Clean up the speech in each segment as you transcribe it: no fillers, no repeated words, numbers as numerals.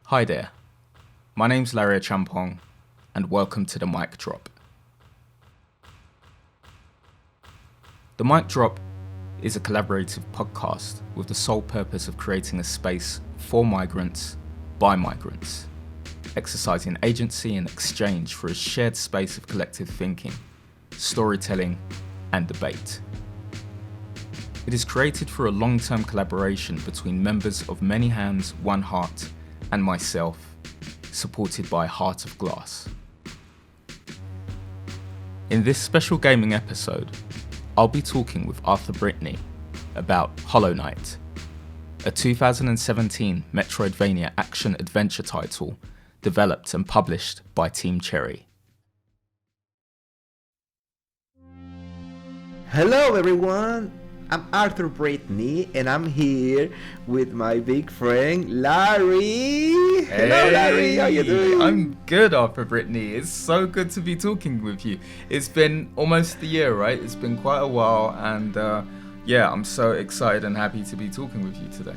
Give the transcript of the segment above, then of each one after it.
Hi there, my name's Larry Achiampong, and welcome to the Mic Drop. The Mic Drop is a collaborative podcast with the sole purpose of creating a space for migrants, by migrants, exercising agency and exchange for a shared space of collective thinking, storytelling, and debate. It is created through a long-term collaboration between members of Many Hands, One Heart, and myself, supported by Heart of Glass. In this special gaming episode, I'll be talking with Arthur Britney about Hollow Knight, a 2017 Metroidvania action-adventure title developed and published by Team Cherry. Hello everyone, I'm Arthur Britney and I'm here with my big friend Larry. Hello Larry, how you doing? I'm good, Arthur Britney. It's so good to be talking with you. It's been almost a year, right? It's been quite a while, and I'm so excited and happy to be talking with you today.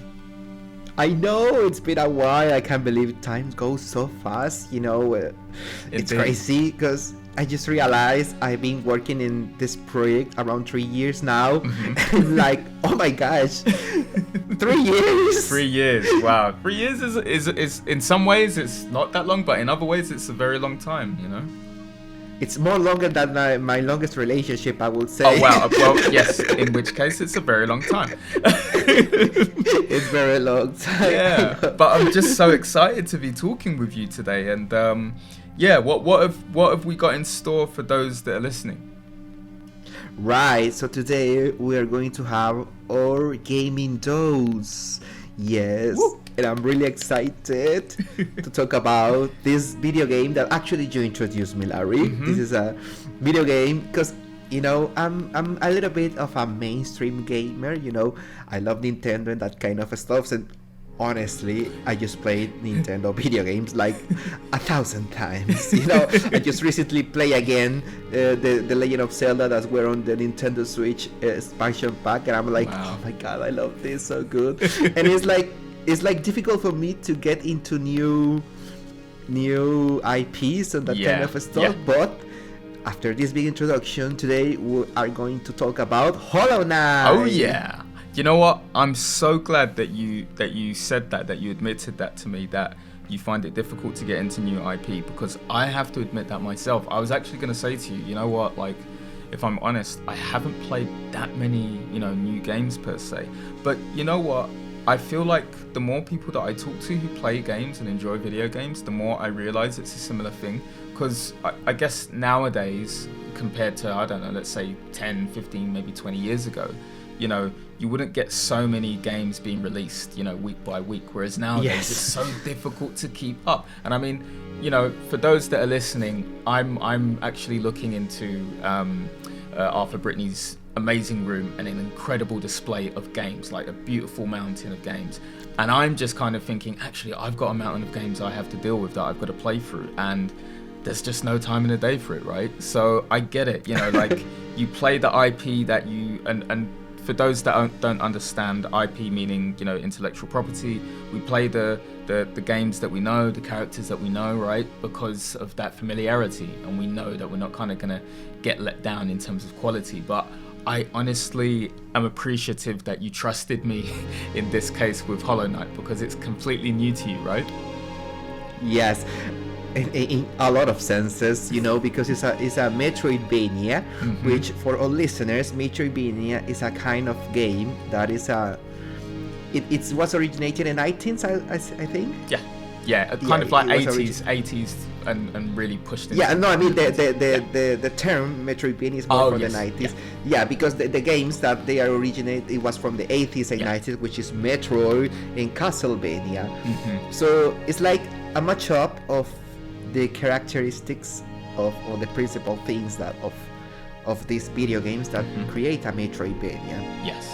I know it's been a while. I can't believe time goes so fast. It's crazy because I just realized I've been working in this project around 3 years now. Mm-hmm. And like, oh my gosh, 3 years. 3 years, wow. 3 years is in some ways it's not that long, but in other ways it's a very long time, you know? It's more longer than my longest relationship, I would say. Oh wow, well yes, in which case it's a very long time. It's very long time. Yeah, but I'm just so excited to be talking with you today, and what have we got in store for those that are listening? Right, so today we are going to have our gaming dose. Yes. Woo! And I'm really excited to talk about this video game that actually you introduced me, Larry. Mm-hmm. This is a video game because I'm a little bit of a mainstream gamer. I love Nintendo and that kind of stuff. And honestly, I just played Nintendo video games like 1,000 times. I just recently played again the Legend of Zelda that were on the Nintendo Switch expansion pack, and I'm like, wow. Oh my god, I love this so good. And it's like difficult for me to get into new IPs and that kind of stuff. Yeah. But after this big introduction, today we are going to talk about Hollow Knight. Oh yeah. You know what? I'm so glad that you said that you admitted that to me, that you find it difficult to get into new IP, because I have to admit that myself. I was actually going to say to you, you know what? Like, if I'm honest, I haven't played that many, new games per se. But you know what? I feel like the more people that I talk to who play games and enjoy video games, the more I realize it's a similar thing. Because I guess nowadays, compared to, I don't know, let's say 10, 15, maybe 20 years ago, you wouldn't get so many games being released, week by week. Whereas nowadays, It's so difficult to keep up. And I mean, for those that are listening, I'm actually looking into Arthur Britney's amazing room and an incredible display of games, like a beautiful mountain of games. And I'm just kind of thinking, actually, I've got a mountain of games I have to deal with that I've got to play through, and there's just no time in the day for it, right? So I get it, like you play the IP that you and for those that don't understand IP, meaning intellectual property, we play the games that we know, the characters that we know, right? Because of that familiarity, and we know that we're not kind of gonna get let down in terms of quality. But I honestly am appreciative that you trusted me in this case with Hollow Knight, because it's completely new to you, right? Yes. In a lot of senses, because it's a Metroidvania, mm-hmm. which for all listeners, Metroidvania is a kind of game that is it was originated in 19th, I think. Yeah, kind of like 80s and really pushed it. Yeah, no, I mean the term Metroidvania is more from the 90s. Yeah, because the games that they are originated, it was from the 80s and 90s, which is Metroid and Castlevania. Mm-hmm. So it's like a matchup of the characteristics of or the principal things that of these video games that create a Metroidvania. Yes.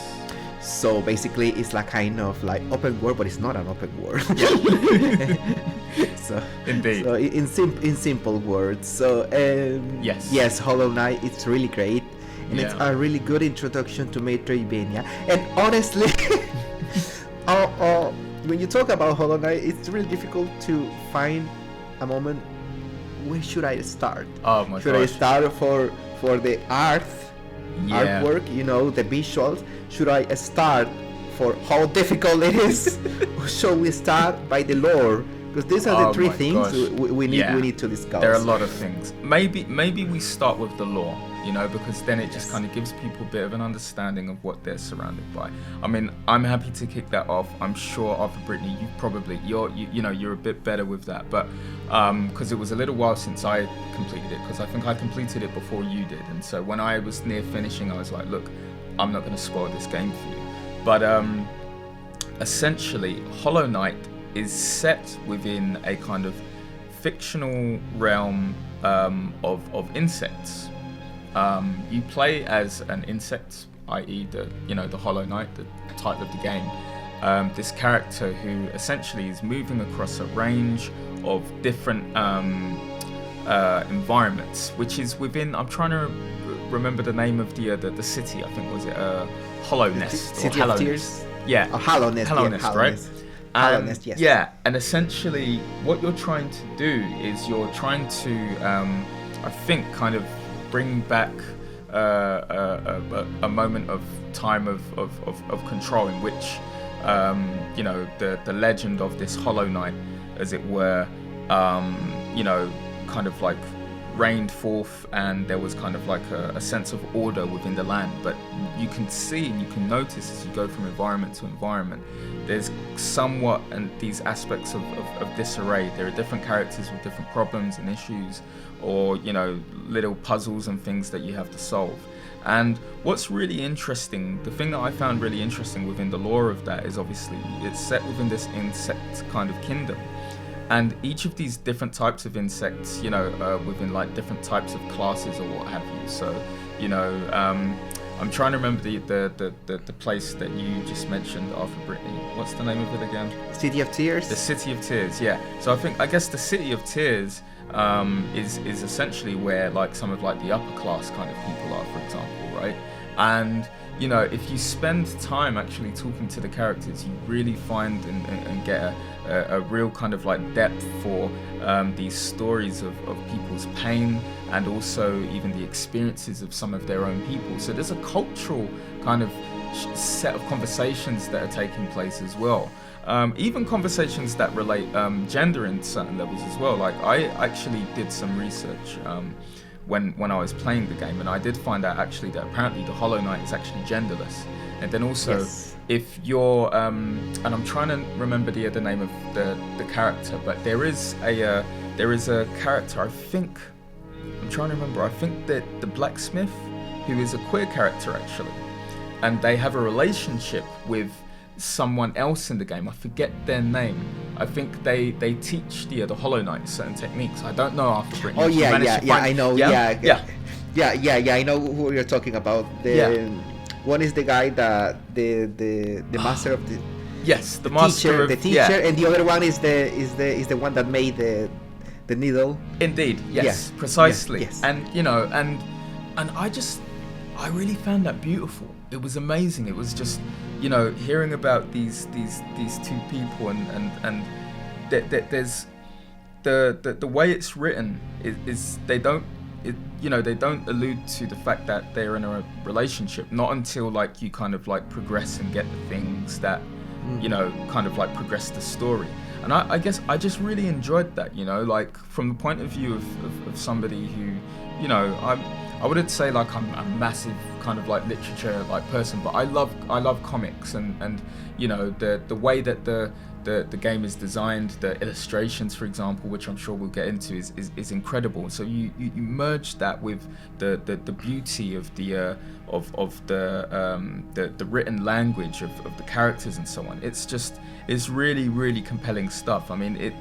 So basically, it's like kind of like open world, but it's not an open world. So indeed. So in simple words. So yes, Hollow Knight, it's really great, and it's a really good introduction to Metroidvania. And honestly, when you talk about Hollow Knight, it's really difficult to find a moment. Where should I start? Oh my should gosh. I start for the artwork, the visuals? Should I start for how difficult it is? Or shall we start by the lore? Because these are the three things we need to discuss. There are a lot of things. Maybe we start with the lore, because then it just kind of gives people a bit of an understanding of what they're surrounded by. I mean, I'm happy to kick that off. I'm sure Arthur Britney, you're a bit better with that, but because it was a little while since I completed it, because I think I completed it before you did, and so when I was near finishing, I was like, look, I'm not going to spoil this game for you. But essentially, Hollow Knight is set within a kind of fictional realm of insects. You play as an insect, i.e. the Hollow Knight, the title of the game. This character who essentially is moving across a range of different environments, which is within. I'm trying to remember the name of the city. I think was it Hollow Nest City or of Tears? Yeah, Hollow Nest, right? Hollow Nest, yes. Yeah, and essentially what you're trying to do is you're trying to, I think, kind of bring back a moment of time of control in which, the legend of this Hollow Knight, as it were, kind of like reigned forth, and there was kind of like a sense of order within the land. But you can see and you can notice as you go from environment to environment, there's somewhat and these aspects of disarray. There are different characters with different problems and issues, or little puzzles and things that you have to solve. And what's really interesting, the thing that I found really interesting within the lore of that is obviously it's set within this insect kind of kingdom. And each of these different types of insects, within like different types of classes or what have you. So, I'm trying to remember the place that you just mentioned, Arthur Britney. What's the name of it again? City of Tears. The City of Tears, yeah. So I guess the City of Tears is essentially where like some of like the upper class kind of people are, for example, right? And if you spend time actually talking to the characters, you really find and get a real kind of like depth for these stories of people's pain, and also even the experiences of some of their own people. So there's a cultural kind of set of conversations that are taking place as well. Even conversations that relate gender in certain levels as well. Like I actually did some research when I was playing the game, and I did find out actually that apparently the Hollow Knight is actually genderless. And then also, if you're, and I'm trying to remember the other name of the character, but there is a character, I think that the blacksmith, who is a queer character actually, and they have a relationship with someone else in the game. I forget their name. I think they teach the Hollow Knight certain techniques. I don't know Arthur Britney. Oh yeah, I know. Yeah, I know who you're talking about. One is the guy that the master of the the master of the teacher, and the other one is the one that made the needle. Indeed, yes, precisely. Yes. And and I really found that beautiful. It was amazing. It was just hearing about these two people, and there's the way it's written is they don't allude to the fact that they're in a relationship, not until like you kind of like progress and get the things that kind of like progress the story. And I guess I just really enjoyed that, like from the point of view of somebody who, I wouldn't say like I'm a massive kind of like literature like person, but I love comics, and the way that the game is designed, the illustrations, for example, which I'm sure we'll get into, is incredible. So you merge that with the beauty of the written language of the characters and so on. It's really, really compelling stuff. I mean,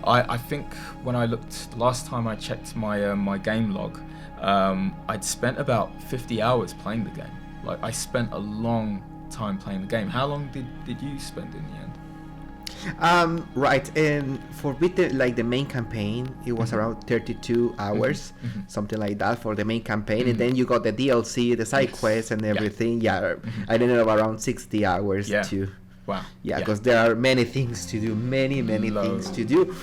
I think when I looked last time I checked my game log, I'd spent about 50 hours playing the game. Like I spent a long time playing the game. How long did you spend in the end? Right, and for the main campaign, it was around 32 hours, something like that for the main campaign, and then you got the DLC, the side quests, and everything. I ended up around 60 hours too. Wow. Yeah, because there are many things to do, many things to do.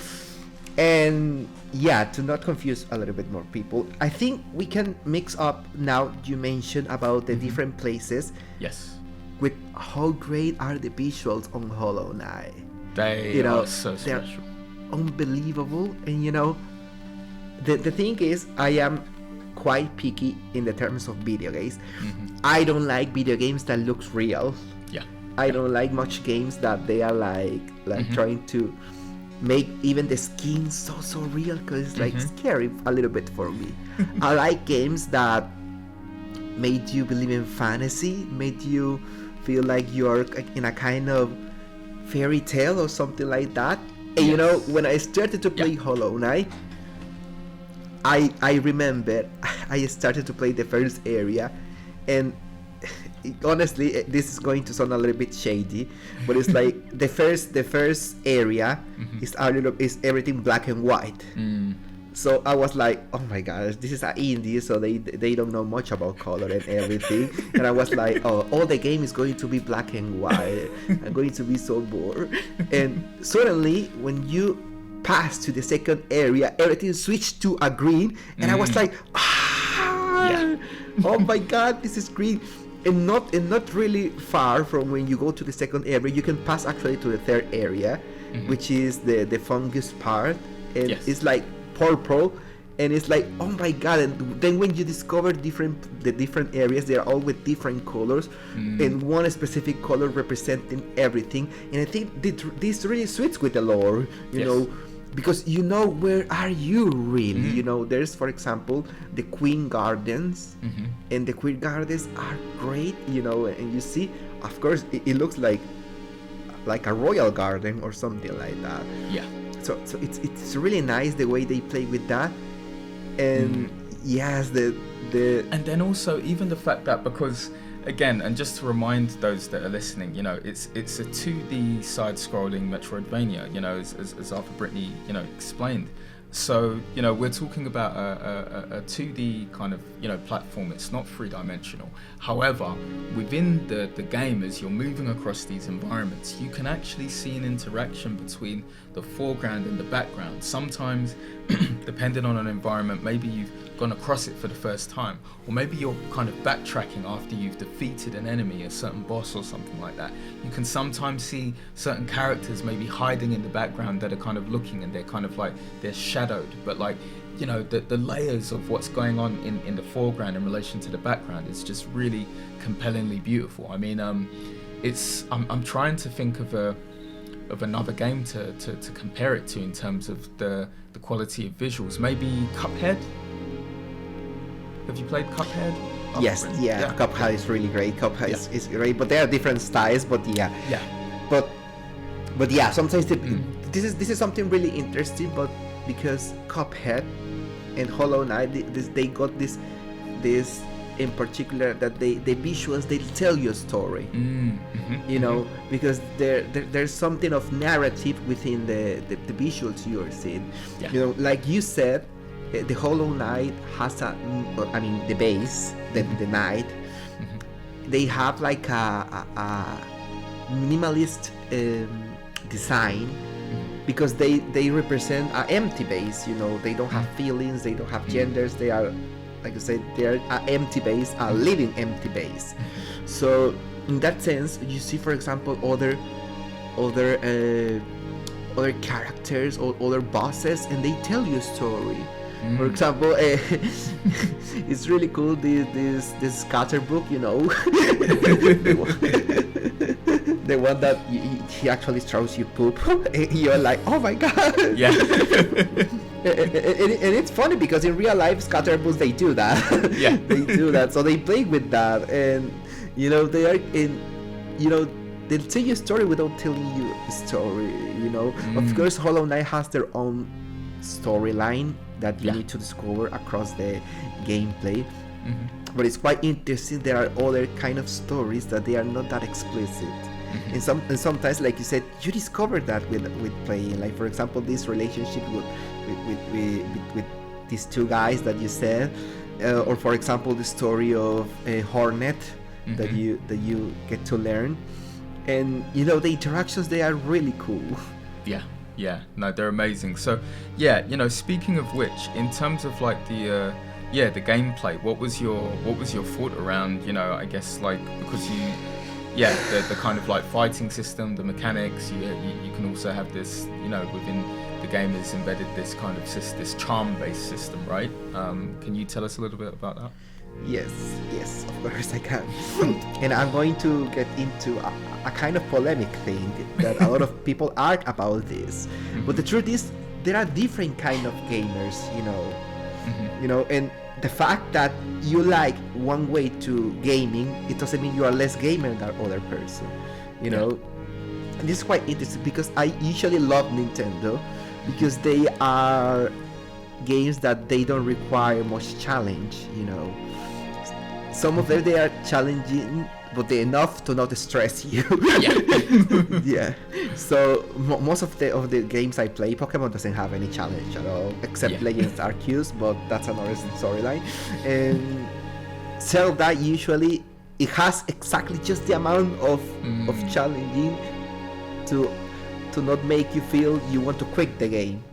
And yeah, to not confuse a little bit more people, I think we can mix up now. You mentioned about the different places. Yes. With how great are the visuals on Hollow Knight. They are so special. They're unbelievable. And the thing is, I am quite picky in the terms of video games. I don't like video games that looks real. Yeah. I don't like much games that they are like trying to make even the skin so real, because it's like scary a little bit for me. I like games that made you believe in fantasy, made you feel like you're in a kind of fairy tale or something like that. And when I started to play Hollow Knight, I remember I started to play the first area, and honestly, this is going to sound a little bit shady, but it's like the first area is everything black and white. So I was like, oh my gosh, this is an indie, so they don't know much about color and everything. And I was like, oh, all the game is going to be black and white. I'm going to be so bored. And suddenly, when you pass to the second area, everything switched to a green, and I was like, oh my god, this is green. And not really far from when you go to the second area, you can pass actually to the third area, which is the fungus part, and it's like purple, and it's like, oh my god. And then when you discover the different areas, they are all with different colors, and one specific color representing everything. And I think this really suits with the lore, you know, because where are you really. There's, for example, the Queen Gardens, and the Queen Gardens are great, and you see, of course, it looks like a royal garden or something like that. So it's really nice the way they play with that. And yes, the and then also even the fact that, because again, and just to remind those that are listening, it's a 2D side-scrolling Metroidvania, as Arthur Britney, explained. So, we're talking about a 2D kind of, platform. It's not three-dimensional. However, within the game, as you're moving across these environments, you can actually see an interaction between the foreground and the background. Sometimes, depending on an environment, maybe you've gone across it for the first time, or maybe you're kind of backtracking after you've defeated an enemy, a certain boss or something like that. You can sometimes see certain characters maybe hiding in the background that are kind of looking, and they're kind of like, they're shadowed, but like, the layers of what's going on in the foreground in relation to the background is just really compellingly beautiful. I mean, I'm trying to think of another game to compare it to in terms of the quality of visuals. Maybe Cuphead. Have you played Cuphead? Yes, Cuphead is really great. Cuphead is great, but there are different styles. But but yeah, sometimes this is something really interesting. But because Cuphead and Hollow Knight, they got this in particular, that the visuals, they tell you a story. Because there's something of narrative within the visuals you are seeing. Like you said, the Hollow Knight has the base, the knight, they have like a minimalist design, because they represent an empty base. They don't have feelings, they don't have genders, they are, like I said, they are an empty base, a living empty base. So in that sense, you see, for example, other characters or other bosses, and they tell you a story. For example, it's really cool, this Scatterbrook, the one that he actually throws you poop. You're like, oh my god. Yeah. And it's funny because in real life, Scatterbrooks, they do that. Yeah. They do that. So they play with that, and they are in, they'll tell you a story without telling you a story. Of course, Hollow Knight has their own storyline that you need to discover across the gameplay. But it's quite interesting. There are other kind of stories that they are not that explicit. And sometimes, like you said, you discover that with playing. Like, for example, this relationship with these two guys that you said, or for example, the story of Hornet that you get to learn. And the interactions, they are really cool. Yeah, no, they're amazing. So, yeah, speaking of which, in terms of like the gameplay, what was your thought around, I guess like because the kind of like fighting system, the mechanics, you can also have this, within the game is embedded this kind of this charm-based system, right? Can you tell us a little bit about that? Yes, of course I can. And I'm going to get into a kind of polemic thing that a lot of people argue about this. But the truth is, there are different kind of gamers, and the fact that you like one way to gaming, it doesn't mean you are less gamer than other person, And this is quite interesting because I usually love Nintendo because they are games that they don't require much challenge, Some of them, they are challenging, but they're enough to not stress you. Yeah. So most of the games I play, Pokemon doesn't have any challenge at all, except Legends Arceus, but that's another storyline. And Zelda, usually it has exactly just the amount of challenging to not make you feel you want to quit the game.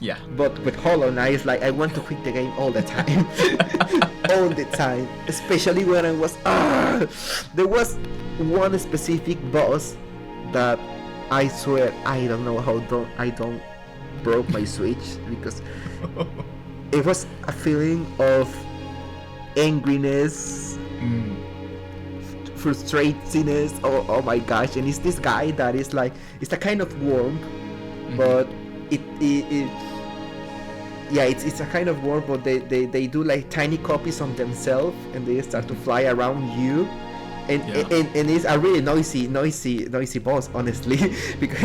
Yeah. But with Hollow Knight, it's like I want to quit the game all the time. All the time. Especially when I was there was one specific boss that I swear I don't know how I don't broke my Switch because it was a feeling of angriness, frustratedness. Oh my gosh. And it's this guy that is like, it's a kind of worm, but it's a kind of worm, but they do like tiny copies of themselves and they start to fly around you, and it's a really noisy boss, honestly, because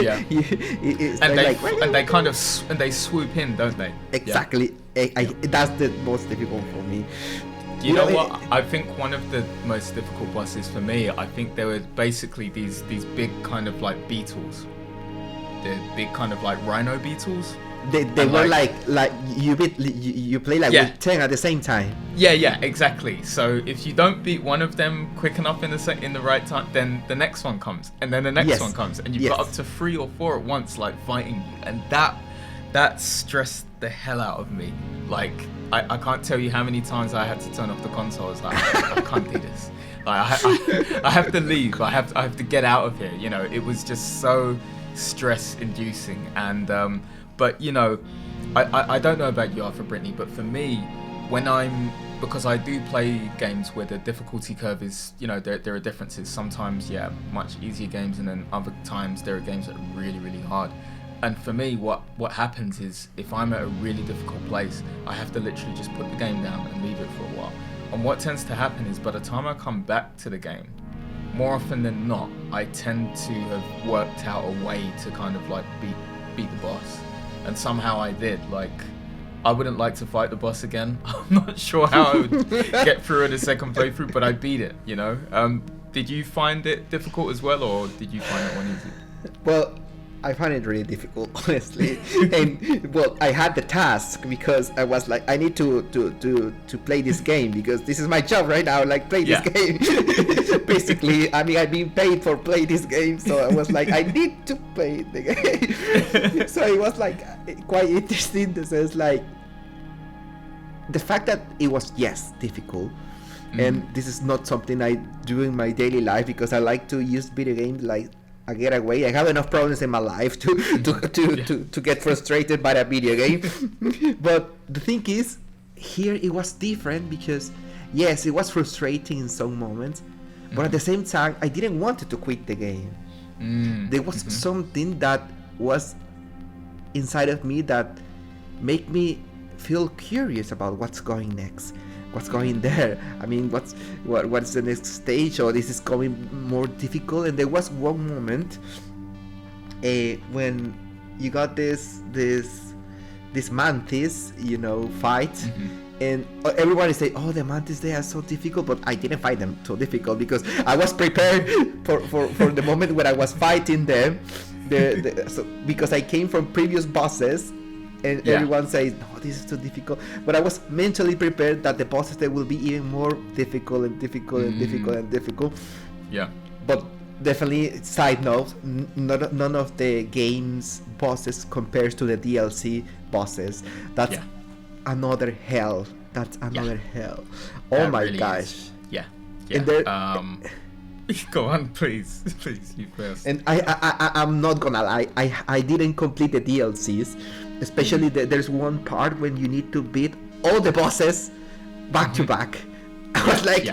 they swoop in, don't they? Exactly. That's the most difficult for me. You know what? I think one of the most difficult bosses for me, I think there were basically these big kind of like beetles. The big kind of like rhino beetles. They were like you play like with 10 at the same time. Yeah, exactly. So if you don't beat one of them quick enough in the right time, then the next one comes, and then the next one comes, and you've got up to 3 or 4 at once, like fighting you, and that stressed the hell out of me. Like I can't tell you how many times I had to turn off the console. I was like, I can't do this. Like, I have to leave. I have to get out of here. It was just so stress inducing, and but I don't know about you, Arthur Britney, but for me, because I do play games where the difficulty curve is, there are differences. Sometimes much easier games, and then other times there are games that are really, really hard. And for me, what happens is, if I'm at a really difficult place, I have to literally just put the game down and leave it for a while. And what tends to happen is, by the time I come back to the game, more often than not, I tend to have worked out a way to kind of like beat the boss. And somehow I did. Like, I wouldn't like to fight the boss again. I'm not sure how I would get through it a second playthrough, but I beat it, Did you find it difficult as well, or did you find it one easy? Well, I find it really difficult, honestly. And well, I had the task because I was like, I need to play this game because this is my job right now. Like, play this game. Basically, I mean, I've been paid for play this game, so I was like, I need to play the game. So it was like quite interesting in the sense, like the fact that it was difficult. And this is not something I do in my daily life because I like to use video games like a getaway. I have enough problems in my life to get frustrated by a video game. But the thing is, here it was different because yes, it was frustrating in some moments, but at the same time I didn't want to quit the game. There was something that was inside of me that made me feel curious about what's going next. What's going there? I mean, what's the next stage? Or this is going more difficult. And there was one moment when you got this mantis, fight, and everyone is saying, "Oh, the mantis, they are so difficult," but I didn't find them so difficult because I was prepared for the moment when I was fighting them. Because I came from previous bosses. And everyone says, "No, this is too difficult." But I was mentally prepared that the bosses, they will be even more difficult and difficult and difficult and difficult. Yeah. But definitely. Side note: none of the game's bosses compares to the DLC bosses. That's Yeah. another hell. That's another hell. Oh That my really gosh! is. Yeah. And there, Go on, please, you first. and I'm not gonna lie. I didn't complete the DLCs, especially there's one part when you need to beat all the bosses back to back. I was like,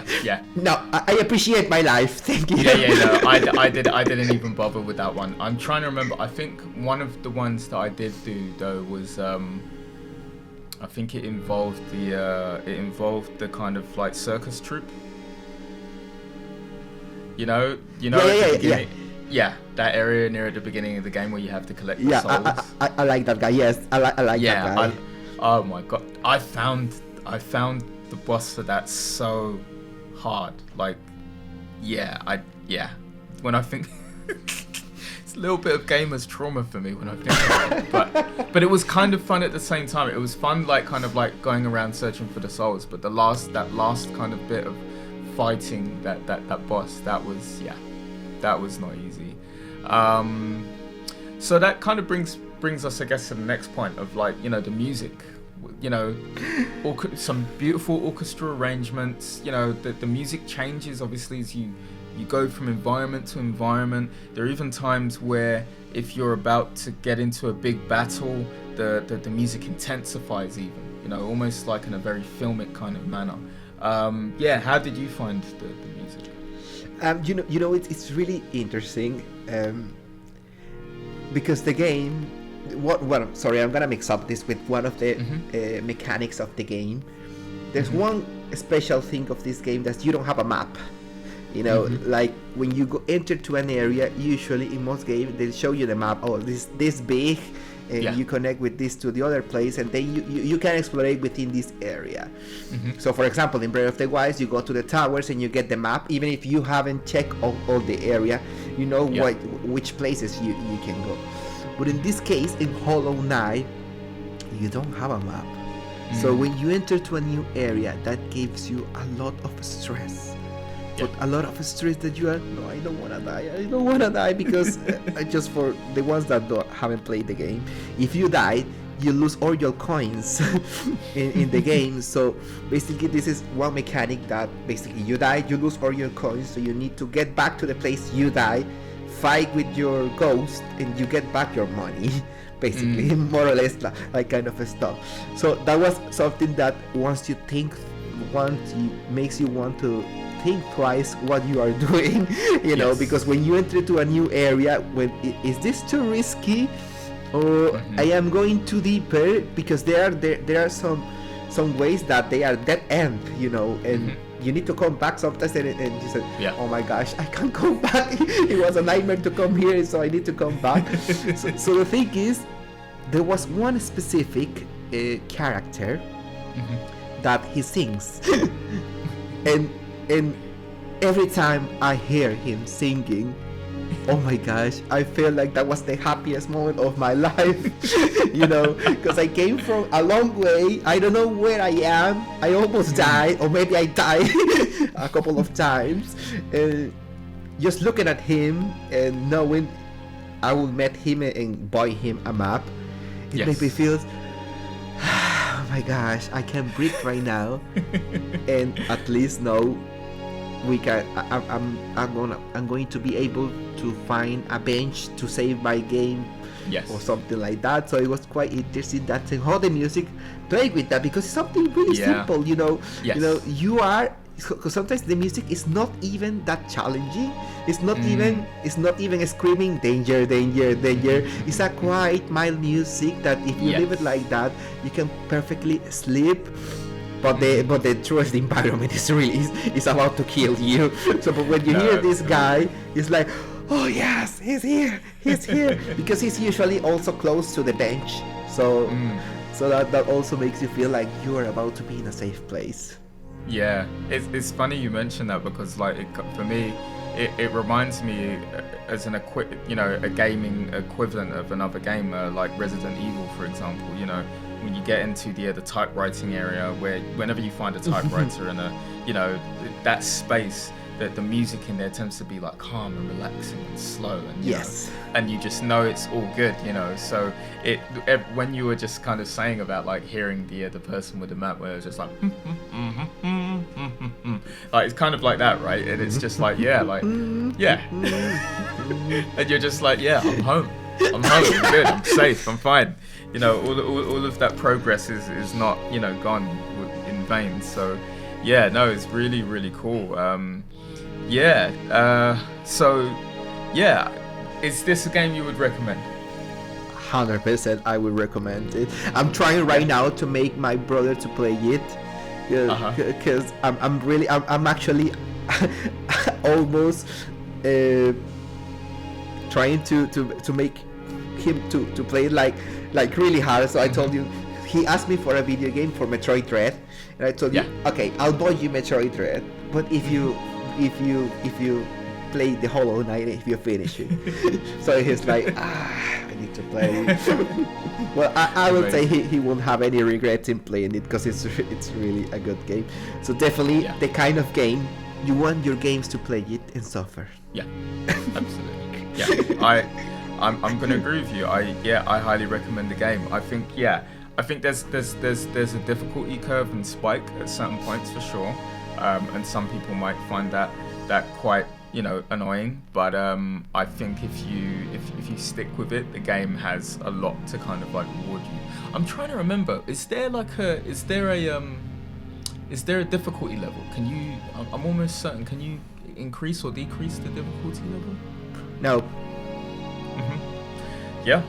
no, I appreciate my life. Thank you. No, I didn't even bother with that one. I'm trying to remember. I think one of the ones that I did do though was I think it involved the kind of like circus troupe. You know, at the beginning. Yeah, that area near at the beginning of the game where you have to collect the souls. I like that guy. Yes, I like that guy. Oh my god, I found the boss for that so hard. Like, when I think it's a little bit of gamer's trauma for me when I think about it. But it was kind of fun at the same time. It was fun, like kind of like going around searching for the souls. But that last kind of bit of fighting that boss, that was not easy. So that kind of brings us, I guess, to the next point of like, the music. Some beautiful orchestra arrangements. The music changes obviously as you go from environment to environment. There are even times where if you're about to get into a big battle, the music intensifies even, almost like in a very filmic kind of manner. How did you find the music? It's really interesting because the game. Sorry, I'm gonna mix up this with one of the mechanics of the game. There's one special thing of this game that you don't have a map. Like when you enter to an area, usually in most games they show you the map. Oh, this big, and you connect with this to the other place, and then you can explore within this area. So, for example, in Breath of the Wild, you go to the towers and you get the map, even if you haven't checked all the area. Which places you can go. But in this case, in Hollow Knight, you don't have a map. So when you enter to a new area, that gives you a lot of stress. But a lot of stress that you are, no, I don't want to die because just for the ones that haven't played the game, if you die, you lose all your coins in the game. So basically this is one mechanic that basically you die, you lose all your coins, so you need to get back to the place you die, fight with your ghost, and you get back your money. Basically, more or less like kind of stuff. So that was something that makes you want to think twice what you are doing, because when you enter to a new area, is this too risky, or I am going too deeper, because there are some ways that they are dead end, and you need to come back sometimes, and you said, oh my gosh, I can't come back. It was a nightmare to come here, so I need to come back. so the thing is, there was one specific character that he sings, and every time I hear him singing, oh my gosh, I feel like that was the happiest moment of my life, because I came from a long way. I don't know where I am. I almost died, or maybe I died a couple of times. Just looking at him and knowing I will meet him and buy him a map, it made me feel, oh my gosh, I can breathe right now, and at least know we can. I'm going to be able to find a bench to save my game, or something like that. So it was quite interesting that how the music played with that, because it's something really simple. You are. Because sometimes the music is not even that challenging. It's not even screaming danger, danger, danger. It's a quite mild music that if you leave it like that, you can perfectly sleep. But the truest environment is about to kill you. So but when you hear this guy, it's like, oh yes, he's here, because he's usually also close to the bench. So that also makes you feel like you are about to be in a safe place. Yeah, it's funny you mention that, because like for me, it reminds me as a gaming equivalent of another game, like Resident Evil, for example. When you get into the typewriting area, where whenever you find a typewriter in that space, the music in there tends to be like calm and relaxing and slow, and Yes. and you just know it's all good, so when you were just kind of saying about like hearing the person with the map where it's just like like it's kind of like that, right? And it's just like and you're just like, I'm home, I'm good, I'm safe, I'm fine, all of that progress is not gone in vain. So it's really, really cool. Is this a game you would recommend? 100% I would recommend it. I'm trying right now to make my brother to play it, because I'm actually almost trying to make him to play it like really hard. So I told you, he asked me for a video game for Metroid Dread, and I told you, okay, I'll buy you Metroid Dread, but if you play the Hollow Knight, if you finish it. So he's like, I need to play. Well, I would say he won't have any regrets in playing it, because it's really a good game. So definitely the kind of game you want your games to play it and suffer. Yeah, absolutely. Yeah, I'm gonna agree with you. I highly recommend the game. I think there's a difficulty curve and spike at certain points for sure, and some people might find that quite annoying. But I think if you stick with it, the game has a lot to kind of like reward you. I'm trying to remember. Is there a difficulty level? I'm almost certain. Can you increase or decrease the difficulty level? No. Yeah,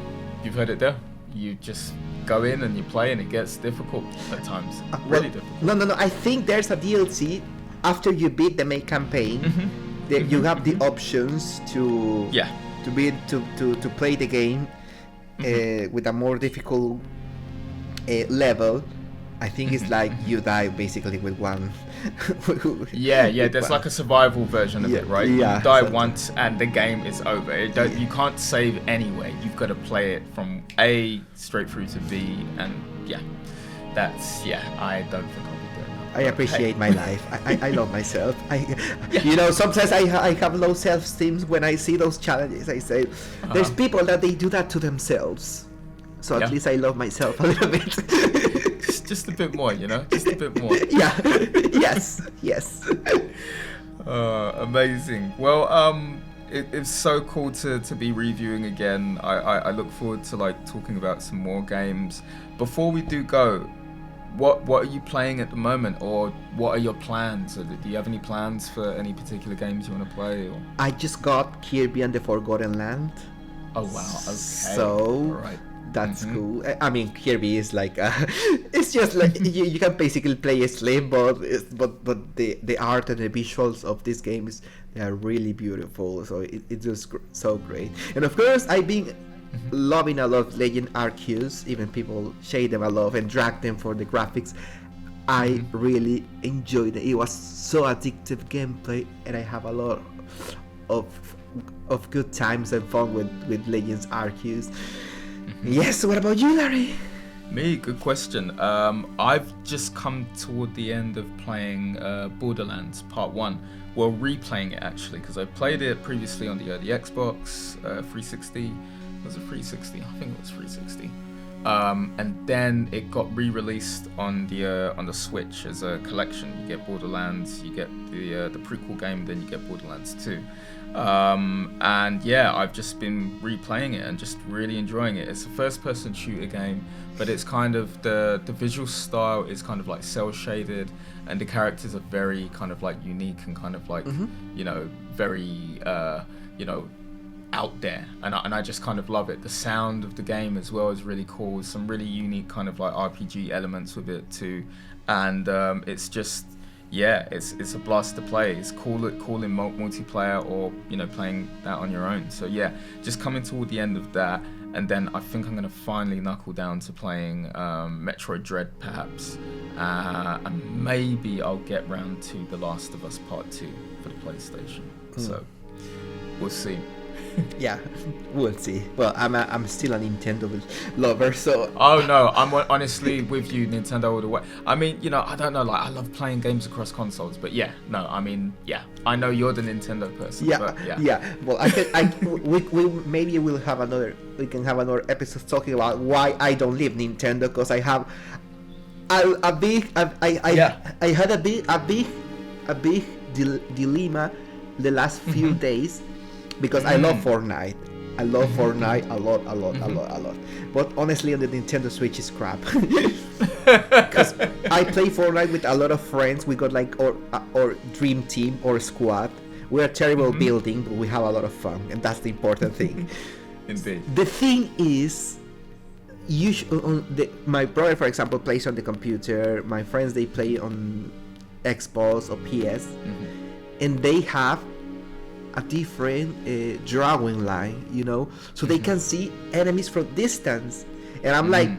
you've heard it there. You just go in and you play, and it gets difficult at times. Really difficult. No. I think there's a DLC after you beat the main campaign. That you have the options to play the game with a more difficult level. I think it's like you die basically with one. There's like a survival version of it, right? You die once and the game is over. You can't save anyway. You've got to play it from A straight through to B, and I don't think I'll be doing that. I appreciate my life. I love myself. Sometimes I have low self-esteem when I see those challenges. I say, there's people that they do that to themselves. So at least I love myself a little bit. just a bit more, just a bit more. Yes. Amazing. Well, it's so cool to be reviewing again. I look forward to like talking about some more games. Before we do go, what are you playing at the moment, or what are your plans? Or do you have any plans for any particular games you want to play? Or? I just got Kirby and the Forgotten Land. Oh wow! Okay. So that's cool. I mean, Kirby is like it's just like you can basically play a slave, but the art and the visuals of this game they are really beautiful. So it's just so great. And of course, I've been loving a lot of Legend Arceus. Even people shade them a lot and drag them for the graphics. I really enjoyed it. It was so addictive gameplay, and I have a lot of good times and fun with Legends Arceus. Yes, what about you, Larry? Me, good question. I've just come toward the end of playing Borderlands Part 1. Well, replaying it actually, because I played it previously on the Xbox 360. Was it 360? I think it was 360. And then it got re-released on the Switch as a collection. You get Borderlands, you get the prequel game, then you get Borderlands 2. And I've just been replaying it and just really enjoying it. It's a first-person shooter game, but it's kind of the visual style is kind of like cel shaded, and the characters are very kind of like unique and kind of like very out there, and I just kind of love it. The sound of the game as well is really cool. Some really unique kind of like RPG elements with it too, and it's just it's a blast to play. It's cool in multiplayer or playing that on your own. So just coming toward the end of that, and then I think I'm gonna finally knuckle down to playing Metroid Dread perhaps, and maybe I'll get round to The Last of Us Part 2 for the PlayStation. So we'll see. Yeah, we'll see. Well, I'm still a Nintendo lover, so. Oh no, I'm honestly with you, Nintendo all the way. I mean, I don't know, like I love playing games across consoles, but yeah, no, I mean, yeah, I know you're the Nintendo person. Yeah, but yeah. Well, we maybe we can have another episode talking about why I don't live Nintendo, because I have I had a big dilemma the last few days, because I love Fortnite. I love Fortnite a lot. But honestly, on the Nintendo Switch is crap. Because I play Fortnite with a lot of friends. We got like our dream team or squad. We're terrible building, but we have a lot of fun, and that's the important thing. Indeed. The thing is, my brother, for example, plays on the computer. My friends, they play on Xbox or PS, and they have a different drawing line, so they can see enemies from distance, and I'm like,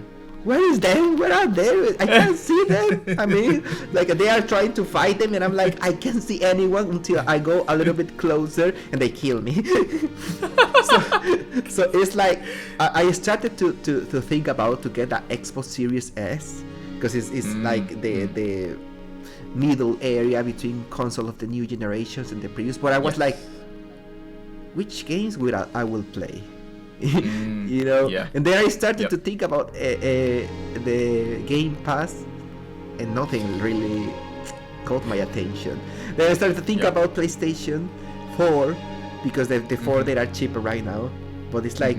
where is them? Where are they? I can't see them. I mean, like they are trying to fight them, and I'm like, I can't see anyone until I go a little bit closer, and they kill me. so it's like I started to think about to get that Xbox Series S, because it's like the middle area between console of the new generations and the previous. But I was like, which games I will play? And then I started to think about the Game Pass, and nothing really caught my attention. Then I started to think about PlayStation 4, because the 4 they are cheaper right now. But it's like,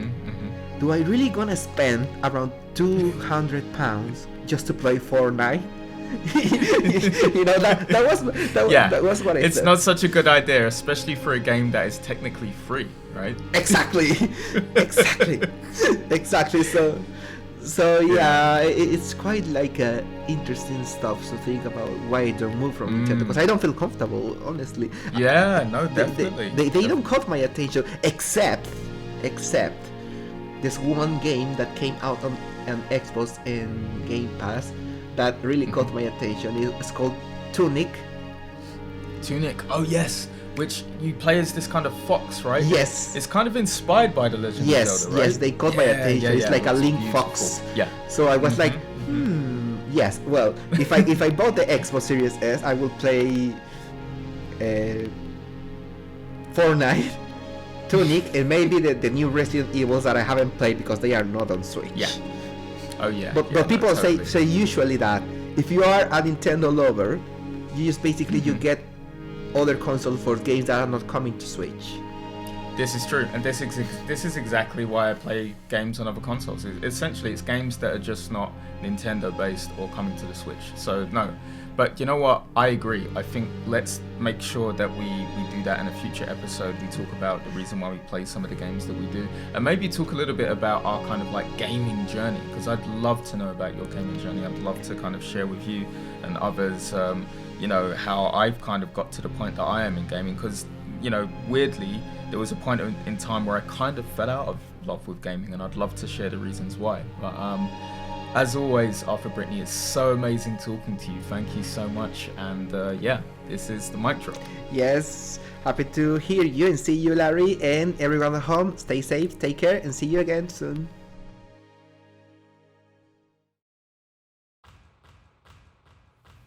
do I really gonna spend around £200 just to play Fortnite? that was what I said. It's not such a good idea, especially for a game that is technically free, right? Exactly. So yeah, it's quite like interesting stuff to think about why I don't move from Nintendo, because I don't feel comfortable, honestly. Yeah, no, definitely. They don't caught my attention, except this one game that came out on Xbox and Game Pass that really caught my attention. It's called Tunic. Oh yes, which you play as this kind of fox, right? Yes. It's kind of inspired by the Legend of Zelda, right? Yes, they caught my attention. It's like a Link Fox. Yeah. So I was like, yes. Well, if I bought the Xbox Series S, I will play Fortnite, Tunic, and maybe the new Resident Evils that I haven't played because they are not on Switch. Yeah. Oh yeah. But people say usually that if you are a Nintendo lover, you just basically you get other consoles for games that are not coming to Switch. This is true, and this is exactly why I play games on other consoles. Essentially, it's games that are just not Nintendo based or coming to the Switch. So no, but you know what? I agree. I think let's make sure that we do that in a future episode. We talk about the reason why we play some of the games that we do, and maybe talk a little bit about our kind of like gaming journey, because I'd love to know about your gaming journey. I'd love to kind of share with you and others, how I've kind of got to the point that I am in gaming, because weirdly, there was a point in time where I kind of fell out of love with gaming, and I'd love to share the reasons why. But as always, Arthur Britney, it's so amazing talking to you. Thank you so much. And this is the mic drop. Yes, happy to hear you and see you, Larry, and everyone at home. Stay safe, take care, and see you again soon.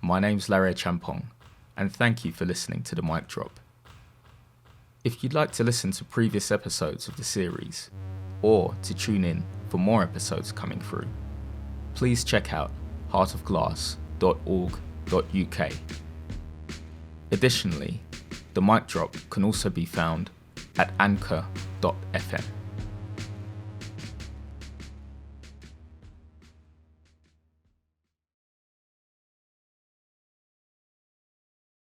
My name's Larry Achiampong, and thank you for listening to the mic drop. If you'd like to listen to previous episodes of the series, or to tune in for more episodes coming through, please check out heartofglass.org.uk. Additionally, the mic drop can also be found at anchor.fm.